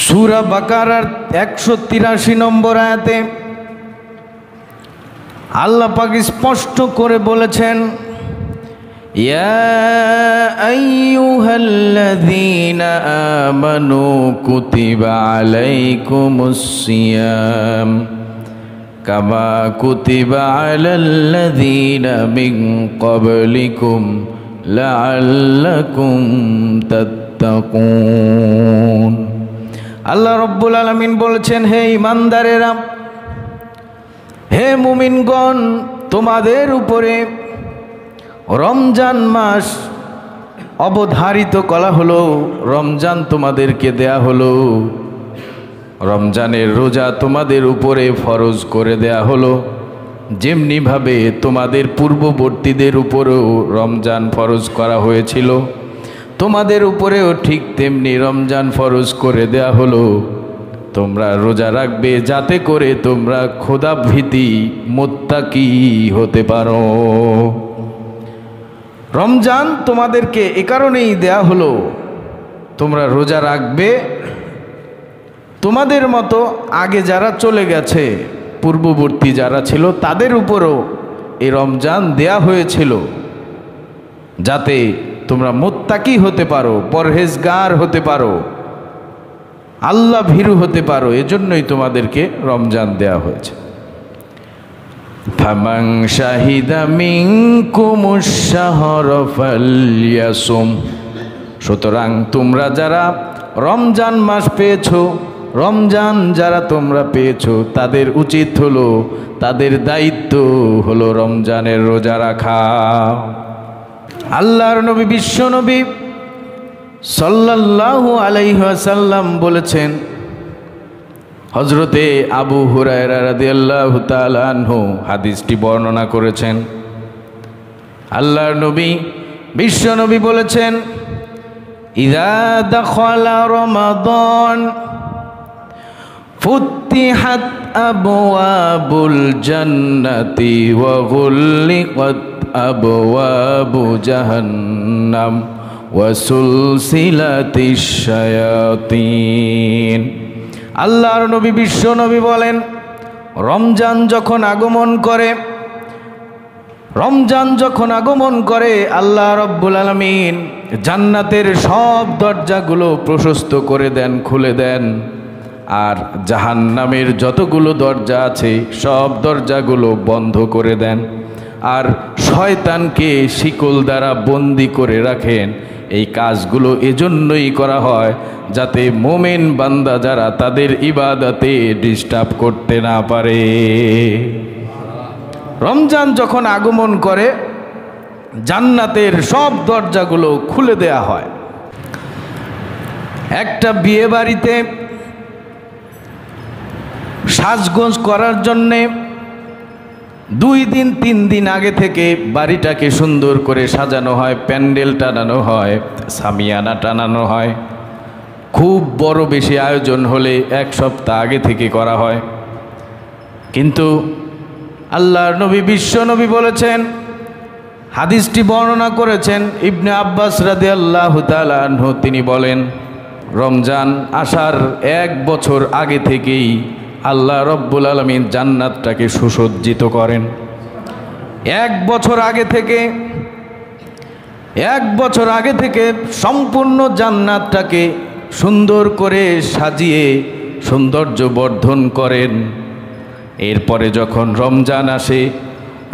সূরা বাকারার 183 নম্বর আয়াতে আল্লাহ পাক স্পষ্ট করে বলেছেন, ইয়া আইয়ুহাল্লাযীনা আমানু কুতিবা আলাইকুমুস সিয়াম কামা কুতিবা আলাল্লাযীনা মিন ক্বাবলিকুম লাআল্লাকুম তাত্তাকুন। আল্লাহ রাব্বুল আলামিন বলেছেন, হে ঈমানদারেরা, হে মুমিনগণ, তোমাদের উপরে রমজান মাস অবধারিত করা হলো, রমজান তোমাদেরকে দেয়া হলো, রমজানের রোজা তোমাদের উপরে ফরজ করে দেয়া হলো। যেমনিভাবে তোমাদের পূর্ববর্তীদের উপরেও রমজান ফরজ করা হয়েছিল, তোমাদের উপরেও ঠিক তেমনি রমজান ফরজ করে দেয়া হলো। তোমরা রোজা রাখবে যাতে করে তোমরা খোদাভীতি মুত্তাকি হতে পারো। রমজান তোমাদেরকে এ কারণেই দেয়া হলো, তোমরা রোজা রাখবে। তোমাদের মতো আগে যারা চলে গেছে, পূর্ববর্তী যারা ছিল, তাদের উপরও এই রমজান দেয়া হয়েছিল যাতে তোমরা মুত্তাকি হতে পারো, পরহেজগার হতে পারো, আল্লাহ ভীরু হতে পারো। এজন্যই তোমাদেরকে রমজান দেয়া হয়েছে। ফামান শাহিদা মিনকুমুশ শাহরা ফালইয়াসুম। সুতরাং তোমরা যারা রমজান মাস পেয়েছো, রমজান যারা তোমরা পেয়েছো, তাদের উচিত হলো, তাদের দায়িত্ব হলো রমজানের রোজা রাখা। আল্লাহর নবী, বিশ্ব নবী সাল্লাল্লাহু আলাইহি ওয়াসাল্লাম বলেছেন, হযরতে আবু হুরায়রা রাদিয়াল্লাহু তাআলা আনহু হাদিসটি বর্ণনা করেছেন। আল্লাহর নবী, বিশ্ব নবী বলেছেন, ইযা দাখালা রমাদান ফুতিহাত আবওয়াবুল জান্নাতি ওয়া গুল্লিকাত আবওয়াবু জাহান্নাম ওয়া সুলসিলাতিশ শায়াতিন। আল্লাহর নবী, বিশ্ব নবী বলেন, রমজান যখন আগমন করে, রমজান যখন আগমন করে, আল্লাহ রাব্বুল আলামিন জান্নাতের সব দরজাগুলো প্রশস্ত করে দেন, খুলে দেন। আর জাহান্নামের যতগুলো দরজা আছে সব দরজাগুলো বন্ধ করে দেন। আর শয়তানকে শিকল দ্বারা বন্দি করে রাখেন। এই কাজগুলো এজন্যই করা হয় যাতে মুমিন বান্দা যারা তাদের ইবাদতে ডিস্টার্ব করতে না পারে। রমজান যখন আগমন করে, জান্নাতের সব দরজাগুলো খুলে দেয়া হয়। একটা বিয়ে বাড়িতে সাজগোজ করার জন্যে 2 দিন 3 দিন আগে থেকে বাড়িটাকে সুন্দর করে সাজানো হয়, প্যান্ডেল টানানো হয়, সামিয়ানা টানানো হয়। খুব বড় বেশি আয়োজন হলে 1 সপ্তাহ আগে থেকে করা হয়। কিন্তু আল্লাহর নবী, বিশ্ব নবী বলেছেন, হাদিসটি বর্ণনা করেছেন ইবনে আব্বাস রাদিয়াল্লাহু তাআলা আনহু। তিনি বলেন, রমজান আসার 1 বছর আগে থেকেই আল্লাহ রব্বুল আলামিন জান্নাতটাকে সুসজ্জিত করেন। 1 বছর আগে থেকে, 1 বছর আগে থেকে সম্পূর্ণ জান্নাতটাকে সুন্দর করে সাজিয়ে সৌন্দর্য বর্ধন করেন। এরপরে যখন রমজান আসে,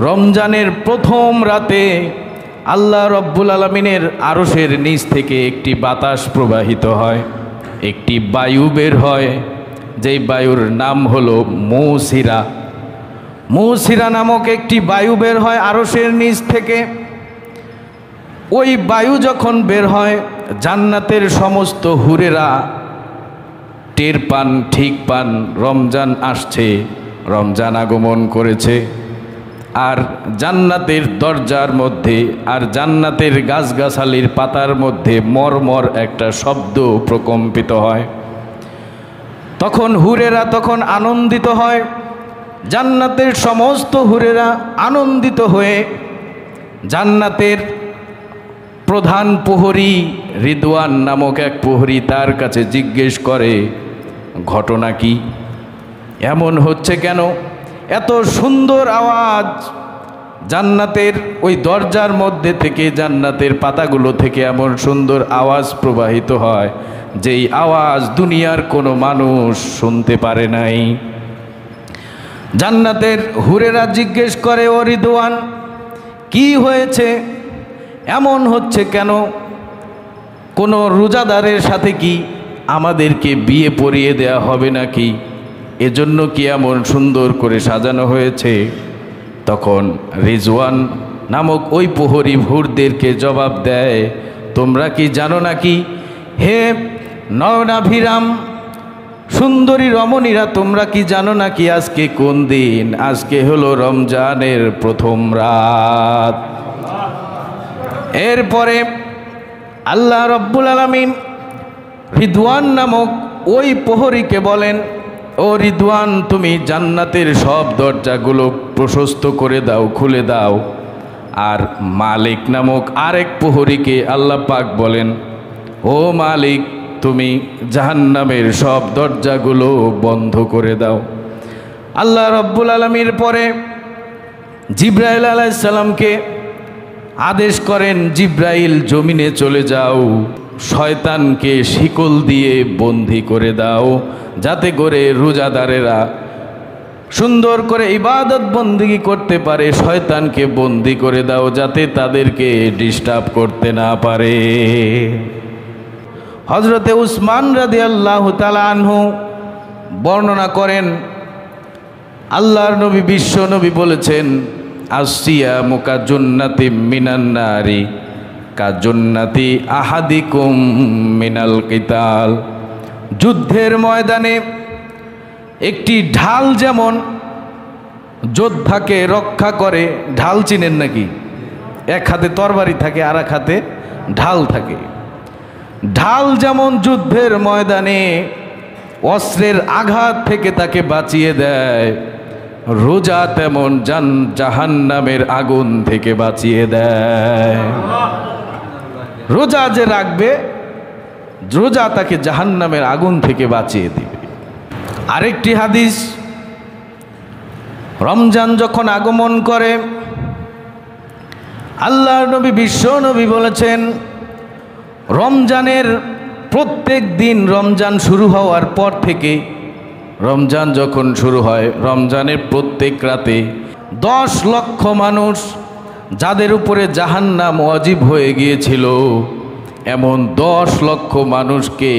রমজানের প্রথম রাতে আল্লাহ রব্বুল আলামিনের আরশের নিচ থেকে একটি বাতাস প্রবাহিত হয়, একটি বায়ু বের হয়, যেই বায়ুর নাম হলো মৌসিরা। মৌসিরা নামক একটি বায়ু বের হয় আরশের নিচ থেকে। ওই বায়ু যখন বের হয়, জান্নাতের সমস্ত হুরেরা টের পান, ঠিক পান, রমজান আসছে, রমজান আগমন করেছে। আর জান্নাতের দরজার মধ্যে আর জান্নাতের গাছগাছালির পাতার মধ্যে মরমর একটা শব্দ প্রকম্পিত হয়। তখন হুরেরা তখন আনন্দিত হয়। জান্নাতের সমস্ত হুরেরা আনন্দিত হয়ে জান্নাতের প্রধান প্রহরী রিদওয়ান নামক এক প্রহরী তার কাছে জিজ্ঞেস করে, ঘটনা কি? এমন হচ্ছে কেন? এত সুন্দর আওয়াজ জান্নাতের ওই দরজার মধ্যে থেকে, জান্নাতের পাতাগুলো থেকে এমন সুন্দর আওয়াজ প্রবাহিত হয়, যেই আওয়াজ দুনিয়ার কোনো মানুষ শুনতে পারে নাই। জান্নাতের হুরেরা জিজ্ঞেস করে, ও রিদওয়ান, কি হয়েছে? এমন হচ্ছে কেন? কোনো রোজাদারের সাথে কি আমাদেরকে বিয়ে পড়িয়ে দেয়া হবে নাকি? এজন্য কি এমন সুন্দর করে সাজানো হয়েছে? তখন রিজওয়ান নামক ওই প্রহরী হুরদেরকে জবাব দেয়, তোমরা কি জানো নাকি, হে নয়নাভিরাম সুন্দরী রমণীরা, তোমরা কি জানো নাকি আজকে কোন দিন? আজকে হলো রমজানের প্রথম রাত। এরপরে আল্লাহ রব্বুল আলামিন রিদওয়ান নামক ওই প্রহরীকে বলেন, ও রিদওয়ান, তুমি জান্নাতের সব দরজাগুলো প্রশস্ত করে দাও, খুলে দাও। আর মালিক নামক আরেক প্রহরীকে আল্লাহ পাক বলেন, ও মালিক, তুমি জাহান্নামের সব দরজাগুলো বন্ধ করে দাও। আল্লাহ রব্বুল আলামিন পরে জিব্রাইল আলাইহিস সালামকে আদেশ করেন, জিব্রাইল জমিনে চলে যাও, শয়তানকে শিকল দিয়ে বন্দী করে দাও, যাতে করে রোজাদারেরা সুন্দর করে ইবাদত বন্দেগী করতে পারে। শয়তানকে বন্দী করে দাও, যাতে তাদেরকে ডিস্টার্ব করতে না পারে। হযরতে উসমান রাদিয়াল্লাহু তাআলা আনহু বর্ণনা করেন, আল্লাহর নবী বিশ্ব নবী বলেছেন, আসিয়ামু কাজুন্নাতিম মিনান নারি কাজুন্নাতি আহাদিকুম মিনাল কিতাল। যুদ্ধের ময়দানে একটি ঢাল যেমন যোদ্ধাকে রক্ষা করে, ঢাল চিনেন নাকি? এক হাতে তরবারি থাকে, আর এক হাতে ঢাল থাকে। ঢাল যেমন যুদ্ধের ময়দানে অস্ত্রের আঘাত থেকে তাকে বাঁচিয়ে দেয়, রোজা তেমন জাহান্নামের আগুন থেকে বাঁচিয়ে দেয়। রোজা যে রাখবে, রোজা তাকে জাহান্নামের আগুন থেকে বাঁচিয়ে দিবে। আরেকটি হাদিস, রমজান যখন আগমন করে আল্লাহর নবী বিশ্ব নবী বলেছেন, রমজানের প্রত্যেক দিন, রমজান শুরু হওয়ার পর থেকে, রমজান যখন শুরু হয়, রমজানের প্রত্যেক রাতে 10 লক্ষ মানুষ যাদের উপরে জাহান্নাম ওয়াজিব হয়ে গিয়েছিল, এমন 10 লক্ষ মানুষকে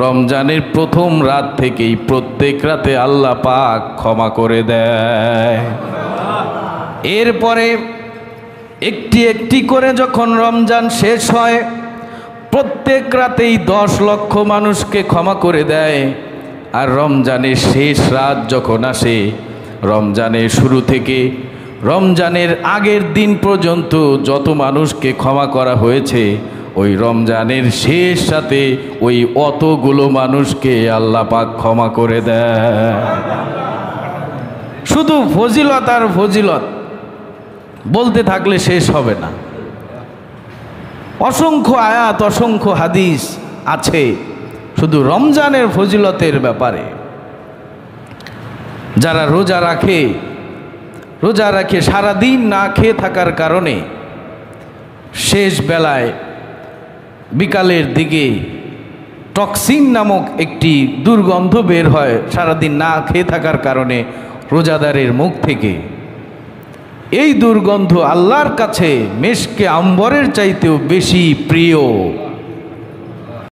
রমজানের প্রথম রাত থেকেই প্রত্যেক রাতে আল্লাহ পাক ক্ষমা করে দেয়। এরপরে একটি একটি করে যখন রমজান শেষ হয়, প্রত্যেক রাতেই 10 লক্ষ মানুষকে ক্ষমা করে দেয়। আর রমজানের শেষ রাত যখন আসে, রমজানের শুরু থেকে রমজানের আগের দিন পর্যন্ত যত মানুষকে ক্ষমা করা হয়েছে, ওই রমজানের শেষ রাতে ওই অতগুলো মানুষকে আল্লাহ পাক ক্ষমা করে দেয়। শুধু ফজিলত আর ফজিলত বলতে থাকলে শেষ হবে না। অসংখ্য আয়াত, অসংখ্য হাদিস আছে শুধু রমজানের ফজিলতের ব্যাপারে। যারা রোজা রাখে সারাদিন না খেয়ে থাকার কারণে শেষ বেলায় বিকালের দিকে টক্সিন নামক একটি দুর্গন্ধ বের হয় সারাদিন না খেয়ে থাকার কারণে রোজাদারের মুখ থেকে। এই দুর্গন্ধ আল্লাহর কাছে মেশকে আম্বরের চাইতেও বেশি প্রিয়।